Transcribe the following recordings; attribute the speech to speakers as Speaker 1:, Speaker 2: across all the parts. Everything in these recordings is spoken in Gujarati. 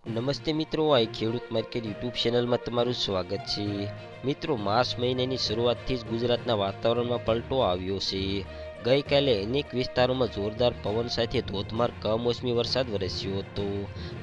Speaker 1: નમસ્તે મિત્રો, આ ખેડૂત માર્કેટ યુટ્યુબ ચેનલમાં તમારું સ્વાગત છે. મિત્રો, માર્ચ મહિનાની શરૂઆતથી જ ગુજરાતના વાતાવરણમાં પલટો આવ્યો છે. ગઈકાલે અનેક વિસ્તારોમાં જોરદાર પવન સાથે ધોધમાર કમોસમી વરસાદ વરસ્યો હતો.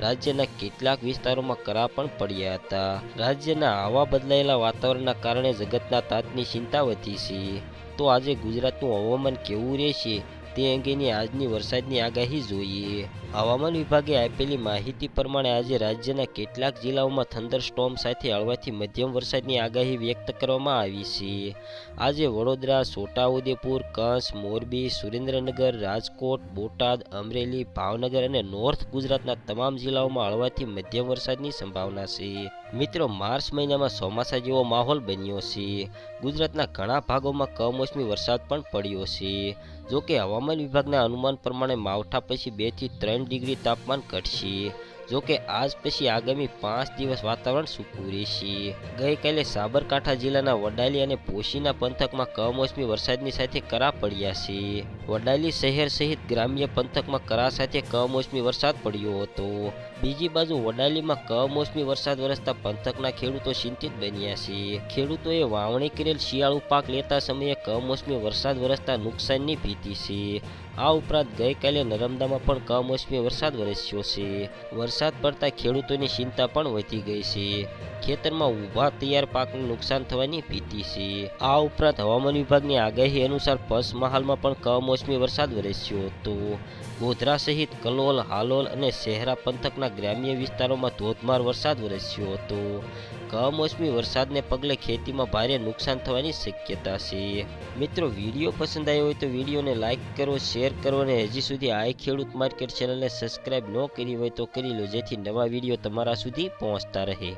Speaker 1: રાજ્યના કેટલાક વિસ્તારોમાં કરા પણ પડ્યા હતા. રાજ્યના આવા બદલાયેલા વાતાવરણના કારણે જગતના તાતની ચિંતા વધી છે. તો આજે ગુજરાતનું હવામાન કેવું રહેશે તે અંગેની આજની વરસાદની આગાહી જોઈએ. હવામાન વિભાગે આપેલી માહિતી પ્રમાણે આજે રાજ્યના કેટલાક જિલ્લાઓમાં થંડરસ્ટોર્મ સાથે હળવાથી મધ્યમ વરસાદની આગાહી વ્યક્ત કરવામાં આવી છે. આજે વડોદરા, છોટાઉદેપુર, કચ્છ, મોરબી, સુરેન્દ્રનગર, રાજકોટ, બોટાદ, અમરેલી, ભાવનગર અને નોર્થ ગુજરાતના તમામ જિલ્લાઓમાં હળવાથી મધ્યમ વરસાદની સંભાવના છે. મિત્રો, માર્ચ મહિનામાં ચોમાસા જેવો માહોલ બન્યો છે. ગુજરાતના ઘણા ભાગોમાં કમોસમી વરસાદ પણ પડ્યો છે. જોકે હવામાન વિભાગના અનુમાન પ્રમાણે માવઠા પછી 2 થી 3 ડિગ્રી તાપમાન ઘટશે. જોકે આજ પછી આગામી 5 દિવસ વાતાવરણ સૂકું રહેશે. ગઈકાલે સાબરકાંઠા જિલ્લાના વડાલી અને પોશીના પંથકમાં કમોસમી વરસાદની સાથે કરા પડ્યા છે. વડાલી શહેર સહિત ગ્રામ્ય પંથકમાં કરા સાથે કમોસમી વરસાદ પડ્યો હતો. બીજી બાજુ વડાલીમાં કમોસમી વરસાદ વરસતા પંથકના ખેડૂતો ચિંતિત બન્યા છે. ખેડૂતોએ વાવણી કરેલ શિયાળુ પાક લેતા સમયે કમોસમી વરસાદ વરસતા નુકસાનની ભીતિ છે. આ ઉપરાંત ગઈકાલે નર્મદામાં પણ કમોસમી વરસાદ વરસ્યો છે. વરસાદ પડતા ખેડૂતોની ચિંતા પણ વધી ગઈ છે. ખેતરમાં ઊભા તૈયાર પાકને નુકસાન થવાની ભીતિ છે. આ ઉપરાંત હવામાન વિભાગની આગાહી અનુસાર પંચમહાલમાં પણ કમોસમી વરસાદ વરસ્યો હતો. ગોધરા સહિત કલોલ, હાલોલ અને શહેરા પંથકના ગ્રામ્ય વિસ્તારોમાં ધોધમાર વરસાદ વરસ્યો હતો. કમોસમી વરસાદને પગલે ખેતીમાં ભારે નુકસાન થવાની શક્યતા છે. મિત્રો, વિડીયો પસંદ આવ્યો હોય તો વિડીયોને લાઇક કરો, શેર કરો અને હજી સુધી આ ખેડૂત માર્કેટ ચેનલને સબસ્ક્રાઇબ ન કરી હોય તો કરી લો, જેથી નવા વિડીયો તમારા સુધી પહોંચતા રહે.